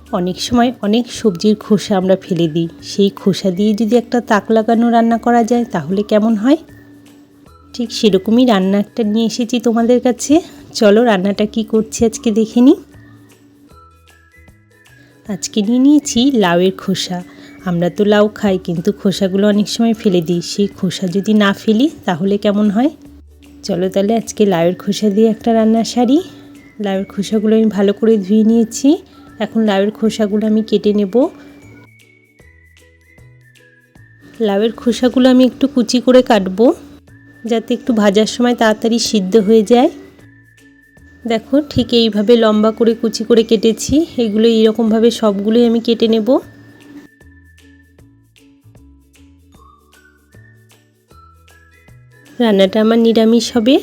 অনেক সময় অনেক সবজির খোসা আমরা ফেলে দিই, সেই খোসা দিয়ে যদি একটা তাক লাগানো রান্না করা যায় তাহলে কেমন হয়। ঠিক সেরকমই রান্না একটা নিয়ে এসেছি তোমাদের কাছে। চলো রান্নাটা কি করছি আজকে দেখে নিই। আজকে নিয়ে নিয়েছি লাউয়ের খোসা। আমরা তো লাউ খাই, কিন্তু খোসাগুলো অনেক সময় ফেলে দিই। সেই খোসা যদি না ফেলি তাহলে কেমন হয়। চলো তাহলে আজকে লাউয়ের খোসা দিয়ে একটা রান্না সারি। লাউয়ের খোসাগুলো আমি ভালো করে ধুয়ে নিয়েছি। এখন লাউয়ের খোসাগুলো আমি কেটে নেব। লাউয়ের খোসাগুলো আমি একটু কুচি করে কাটবো, যাতে একটু ভাজার সময় তাড়াতাড়ি সিদ্ধ হয়ে যায়। দেখো ঠিক এইভাবে লম্বা করে কুচি করে কেটেছি। এগুলো এইরকমভাবে সবগুলোই আমি কেটে নেব। রান্নাটা আমার নিরামিষ হবে।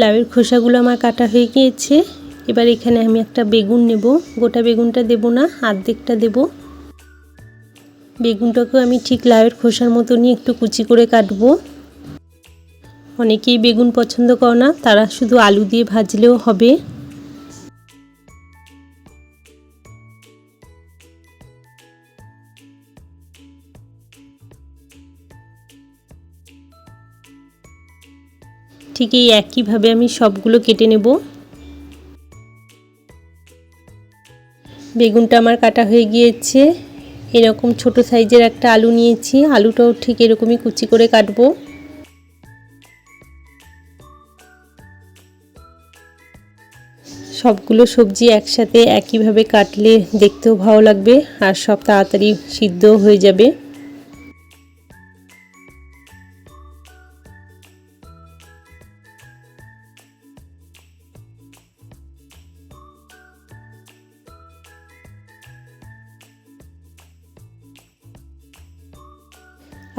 লাউয়ের খোসাগুলো আমার কাটা হয়ে গিয়েছে। এবার এখানে আমি একটা বেগুন নেব। গোটা বেগুনটা দেব না, অর্ধেকটা দেব। বেগুনটাকেও আমি ঠিক লাউয়ের খোসার মতনই একটু কুচি করে কাটবো। অনেকেই বেগুন পছন্দ করে না, তারা শুধু আলু দিয়ে ভাজলেও হবে। ঠিক এই একইভাবে আমি সবগুলো কেটে নেব। বেগুনটা আমার কাটা হয়ে গিয়েছে। এরকম ছোট সাইজের একটা আলু নিয়েছি, আলুটাও ঠিক এরকমই কুচি করে কাটবো। সবগুলো সবজি একসাথে একইভাবে কাটলে দেখতেও ভালো লাগবে, আর সব তাড়াতাড়ি সিদ্ধও হয়ে যাবে।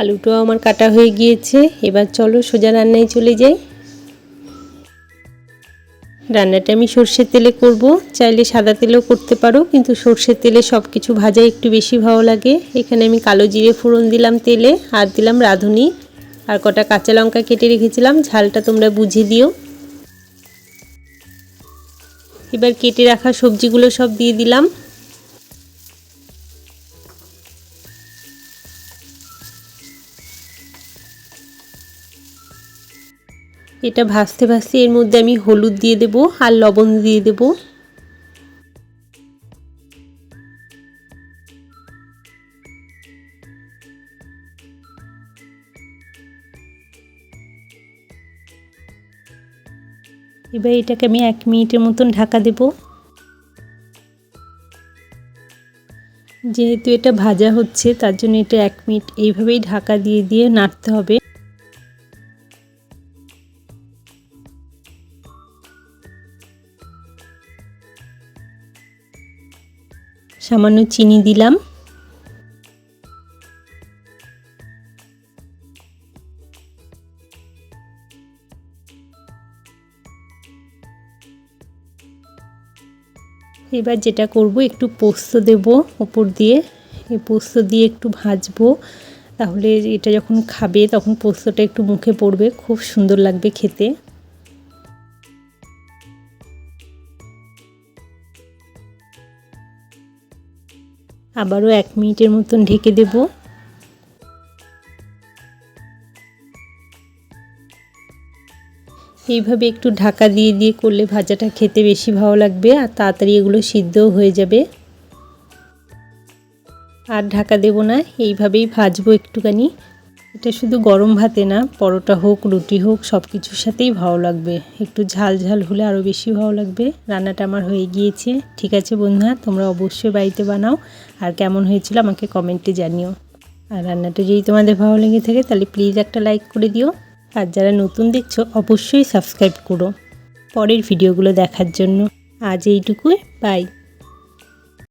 আলুটাও আমার কাটা হয়ে গিয়েছে। এবার চলো সোজা রান্নায় চলে যাই। রান্নাটা আমি সর্ষের তেলে করব, চাইলে সাদা তেলেও করতে পারো, কিন্তু সর্ষের তেলে সব কিছু ভাজা একটু বেশি ভালো লাগে। এখানে আমি কালো জিরে ফোড়ন দিলাম তেলে, আর দিলাম রাঁধুনি, আর কটা কাঁচা লঙ্কা কেটে রেখেছিলাম। ঝালটা তোমরা বুঝে দিও। এবার কেটে রাখা সবজিগুলো সব দিয়ে দিলাম। এটা ভাজতে ভাজতে এর মধ্যে আমি হলুদ দিয়ে দেব আর লবণ দিয়ে দেব। এবার এটাকে আমি 1 মিনিটের মতন ঢাকা দেব। যেহেতু এটা ভাজা হচ্ছে, তার জন্য এটা 1 মিনিট এইভাবেই ঢাকা দিয়ে দিয়ে নাড়তে হবে। সামান্য চিনি দিলাম। এবার যেটা করব, একটু পোস্ত দেব উপর দিয়ে। এই পোস্ত দিয়ে একটু ভাজবো, তাহলে এটা যখন খাবে তখন পোস্তটা একটু মুখে পড়বে, খুব সুন্দর লাগবে খেতে। আবারও 1 মিনিটের মতন ঢেকে দেব। এইভাবে একটু ঢাকা দিয়ে দিয়ে করলে ভাজাটা খেতে বেশি ভালো লাগবে, আর তাড়াতাড়ি এগুলো সিদ্ধও হয়ে যাবে। আর ঢাকা দেব না, এইভাবেই ভাজবো একটুখানি। এটা শুধু গরম ভাতে না, পরোটা হোক রুটি হোক সব কিছুর সাথেই ভালো লাগবে। একটু ঝাল ঝাল হলে আরও বেশি ভালো লাগবে। রান্নাটা আমার হয়ে গিয়েছে। ঠিক আছে বন্ধুরা, তোমরা অবশ্যই বাড়িতে বানাও, আর কেমন হয়েছিল আমাকে কমেন্টে জানিও। আর রান্নাটা যদি তোমাদের ভালো লেগে থাকে তাহলে প্লিজ একটা লাইক করে দিও। আর যারা নতুন দেখছো অবশ্যই সাবস্ক্রাইব করো পরের ভিডিওগুলো দেখার জন্য। আজ এইটুকুই, বাই।